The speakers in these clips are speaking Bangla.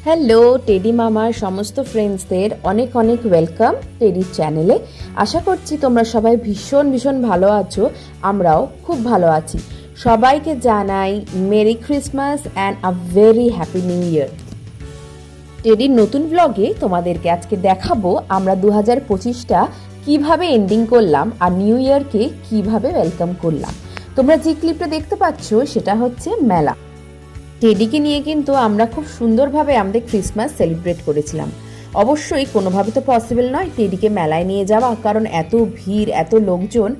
হ্যালো টেডি মামার সমস্ত ফ্রেন্ডসদের অনেক অনেক ওয়েলকাম টেডির চ্যানেলে। আশা করছি তোমরা সবাই ভীষণ ভীষণ ভালো আছো, আমরাও খুব ভালো আছি। সবাইকে জানাই merry Christmas and a very happy New Year. টেডির নতুন ব্লগে তোমাদেরকে আজকে দেখাবো আমরা 2025টা কিভাবে এন্ডিং করলাম আর নিউ ইয়ারকে কিভাবে ওয়েলকাম করলাম। তোমরা যে ক্লিপটা দেখতে পাচ্ছ সেটা হচ্ছে মেলা। টেডিকে নিয়ে কিন্তু আমরা খুব সুন্দরভাবে আমাদের ক্রিসমাস সেলিব্রেট করেছিলাম। অবশ্যই কোনোভাবে তো পসিবল নয় টেডিকে মেলায় নিয়ে যাওয়া, কারণ এত ভিড়, এত লোকজন।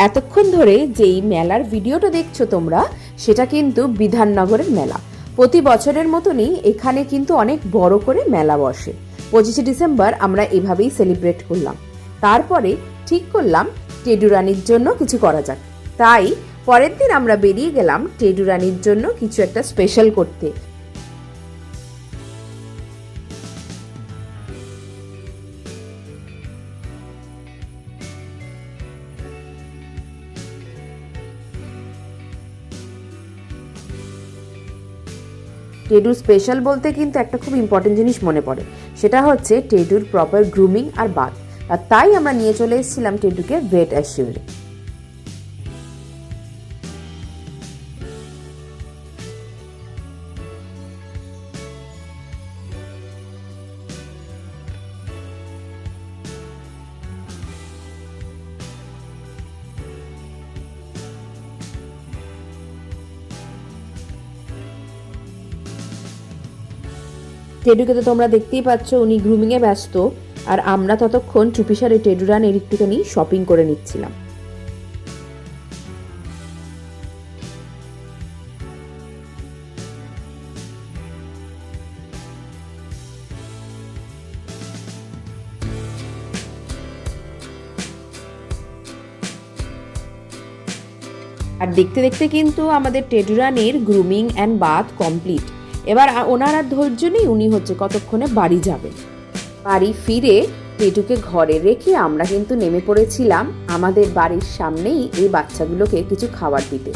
এতক্ষণ ধরে যেই মেলার ভিডিওটা দেখছো তোমরা, সেটা কিন্তু বিধাননগরের মেলা। প্রতি বছরের মতনই এখানে কিন্তু অনেক বড় করে মেলা বসে। 25শে ডিসেম্বর আমরা এভাবেই সেলিব্রেট করলাম। তারপরে ঠিক করলাম টেডু রানীর জন্য কিছু করা যাক। তাই পরের দিন আমরা বেরিয়ে গেলাম টেডু রানীর জন্য কিছু একটা স্পেশাল করতে। টেডুর স্পেশাল বলতে কিন্তু একটা খুব ইম্পর্টেন্ট জিনিস মনে পড়ে, সেটা হচ্ছে টেডুর প্রপার গ্রুমিং আর বাথ। আর তাই আমরা নিয়ে চলে এসেছিলাম টেডুকে ভেট অ্যাসিওরে। টেডুকে তো তোমরা দেখতেই পাচ্ছ, উনি গ্রুমিংয়ে ব্যস্ত, আর আমরা ততক্ষণ চুপিসারে টেডু রানের একটুখানি শপিং করে নিচ্ছিলাম। আর দেখতে দেখতে কিন্তু আমাদের টেডু রানীর গ্রুমিং অ্যান্ড বাথ কমপ্লিট। এবার ওনার আর ধৈর্য নেই, উনি হচ্ছে কতক্ষণে বাড়ি যাবেন। বাড়ি ফিরে টেডুকে ঘরে রেখে আমরা কিন্তু নেমে পড়েছিলাম আমাদের বাড়ির সামনেই এই বাচ্চাগুলোকে কিছু খাবার দিতে।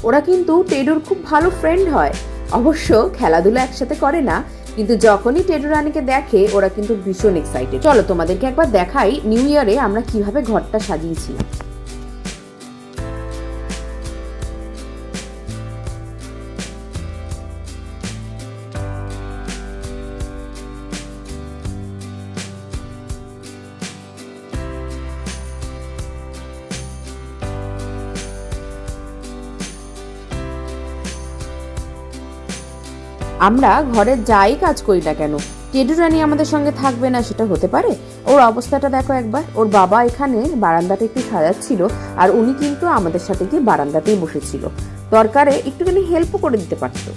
ওরা কিন্তু টেডুর খুব ভালো ফ্রেন্ড হয়। অবশ্য খেলাধুলা একসাথে করে না, কিন্তু যখনই টেডু রানীকে দেখে ওরা কিন্তু ভীষণ এক্সাইটেড। চলো তোমাদেরকে একবার দেখাই নিউ ইয়ারে আমরা কিভাবে ঘরটা সাজিয়েছিলাম। আমরা ঘরে যাই কাজ করি না কেন, টেডু রানী আমাদের সঙ্গে থাকবে না সেটা হতে পারে? ওর অবস্থাটা দেখো একবার। ওর বাবা এখানে বারান্দাটা একটু সাজাচ্ছিল, আর উনি কিন্তু আমাদের সাথে গিয়ে বারান্দাতেই বসেছিল। দরকারে একটুখানি হেল্পও করে দিতে পারতো।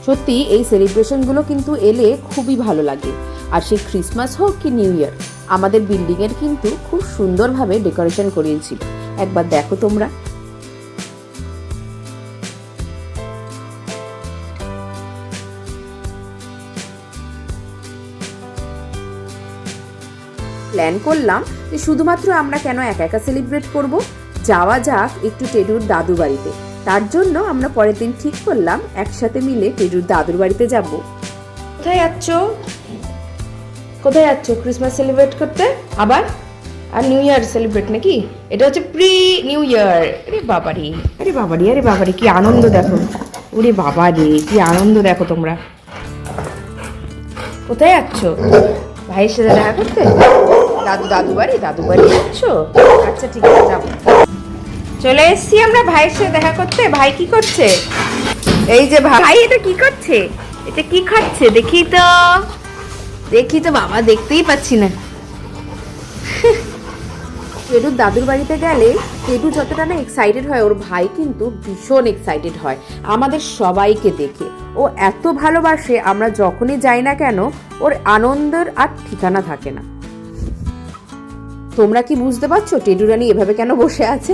সত্যি এই সেলিব্রেশনগুলো কিন্তু এলে খুবই ভালো লাগে। আর সেই ক্রিসমাস হোক কি নিউ ইয়ার, আমাদের বিল্ডিংয়ের কিন্তু খুব সুন্দরভাবে ডেকোরেশন করিয়েছিল। একবার দেখো তোমরা। প্ল্যান করলাম যে শুধুমাত্র আমরা কেন একা একা সেলিব্রেট করব, যাওয়া যাক একটু টেডুর দাদু বাড়িতে। তার জন্য আমরা পরের দিন ঠিক করলাম একসাথে মিলে টেডুর দাদুর বাড়িতে যাব। কোথায় যাচ্ছ? কোথায় যাচ্ছ ক্রিসমাস সেলিব্রেট করতে আবার? আর নিউ ইয়ার সেলিব্রেট নাকি? এটা হচ্ছে প্রি নিউ ইয়ার। আরে বাবারি, আরে বাবারি, আরে বাবারি, কি আনন্দ দেখো। ওরে বাবা রে, কি আনন্দ দেখো তোমরা। কোথায় যাচ্ছ? ভাইয়ের সাথে দেখা করতে? দাদু বাড়ি যাচ্ছ? আচ্ছা ঠিক আছে, যাও। চলে এসছি আমরা ভাইয়ের সাথে দেখা করতে। ভাই কি করছে? এই যে ভাই, এটা কি করছে? এটা কি খাচ্ছে? দেখি তো বাবা, দেখতেই পাচ্ছি না। টেডুর দাদুর বাড়িতে গেলে টেডু যতটা না এক্সাইটেড হয়, ওর ভাই কিন্তু ভীষণ এক্সাইটেড হয় আমাদের সবাইকে দেখে। ও এত ভালোবাসে, আমরা যখনই যাই না কেন ওর আনন্দের আর ঠিকানা থাকে না। তোমরা কি বুঝতে পারছো টেডু রানী এভাবে কেন বসে আছে?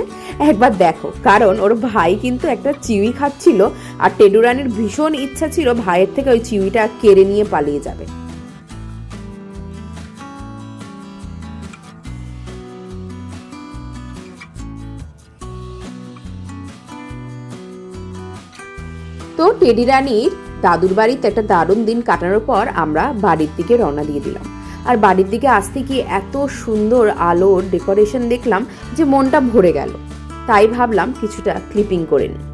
একবার দেখো, কারণ ওর ভাই কিন্তু একটা চিউই খাচ্ছিল, আর টেডু রানীর ভীষণ ইচ্ছা ছিল ভাইয়ের থেকে ওই চিউইটা কেড়ে নিয়ে পালিয়ে যাবে। তো টেডি রানীর দাদুর বাড়িতে একটা দারুণ দিন কাটানোর পর আমরা বাড়ির দিকে রওনা দিয়ে দিলাম। আর বাড়ির দিকে আসতে গিয়ে এত সুন্দর আলোর ডেকোরেশন দেখলাম যে মনটা ভরে গেল। তাই ভাবলাম কিছুটা ক্লিপিং করে নিই।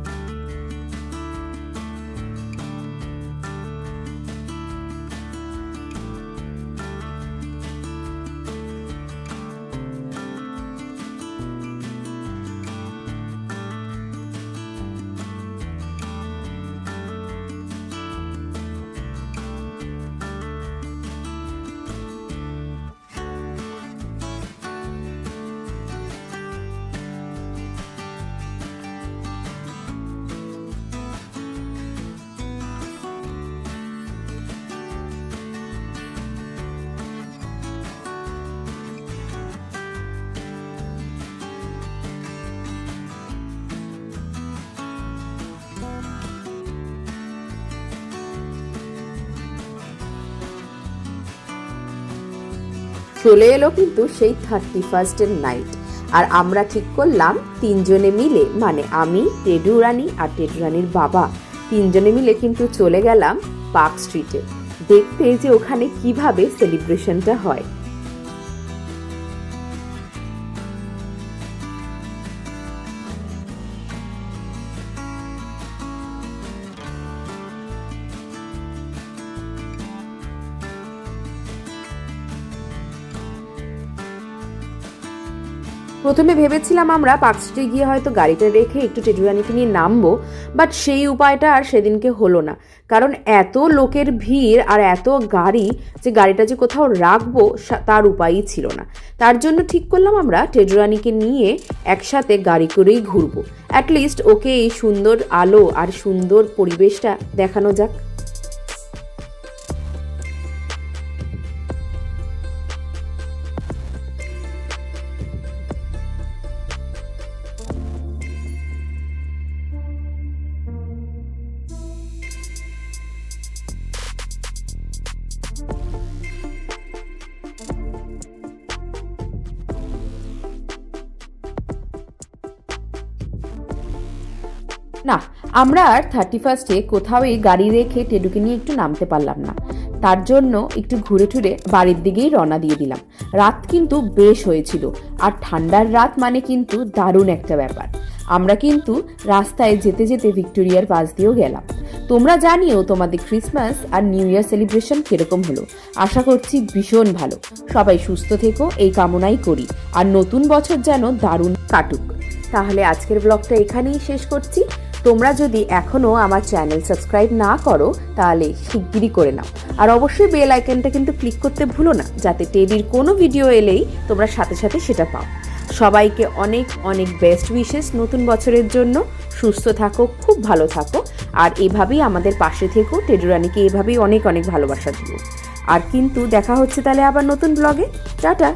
চলে এলো কিন্তু সেই 31st নাইট। আর আমরা ঠিক করলাম তিনজনে মিলে, মানে আমি, টেডু রানী আর টেডু রানীর বাবা, তিনজনে মিলে কিন্তু চলে গেলাম পার্ক স্ট্রিটে দেখতে যে ওখানে কিভাবে সেলিব্রেশনটা হয়। প্রথমে ভেবেছিলাম আমরা পার্ক স্ট্রিটে গিয়ে হয়তো গাড়িটা রেখে একটু টেডু রানীকে নিয়ে নামবো, বাট সেই উপায়টা আর সেদিনকে হলো না। কারণ এত লোকের ভিড় আর এত গাড়ি যে গাড়িটা যে কোথাও রাখবো তার উপায়ই ছিল না। তার জন্য ঠিক করলাম আমরা টেডু রানীকে নিয়ে একসাথে গাড়ি করেই ঘুরবো। অ্যাটলিস্ট ওকে এই সুন্দর আলো আর সুন্দর পরিবেশটা দেখানো যাক। না, আমরা আর 31স্টে কোথাওই গাড়ি রেখে টেডুকে নিয়ে একটু নামতে পারলাম না। তার জন্য একটু ঘুরে টুরে বাড়ির দিকেই রওনা দিয়ে দিলাম। রাত কিন্তু বেশ হয়েছিল, আর ঠান্ডার রাত মানে কিন্তু দারুণ একটা ব্যাপার। আমরা কিন্তু রাস্তায় যেতে যেতে ভিক্টোরিয়ার পাশ দিয়েও গেলাম। তোমরা জানিও তোমাদের ক্রিসমাস আর নিউ ইয়ার সেলিব্রেশন কিরকম হলো। আশা করছি ভীষণ ভালো। সবাই সুস্থ থেকো এই কামনাই করি, আর নতুন বছর যেন দারুণ কাটুক। তাহলে আজকের ব্লগটা এখানেই শেষ করছি। তোমরা যদি এখনও আমার চ্যানেল সাবস্ক্রাইব না করো তাহলে শিগগিরই করে নাও, আর অবশ্যই বেল আইকনটা কিন্তু ক্লিক করতে ভুলো না, যাতে টেডির কোনো ভিডিও এলেই তোমরা সাথে সাথে সেটা পাও। সবাইকে অনেক অনেক বেস্ট উইশেস নতুন বছরের জন্য। সুস্থ থাকো, খুব ভালো থাকো, আর এভাবেই আমাদের পাশে থেকো। টেডু রানীকে এভাবেই অনেক অনেক ভালোবাসা দিও। আর কিন্তু দেখা হচ্ছে তাহলে আবার নতুন ব্লগে। টাটা।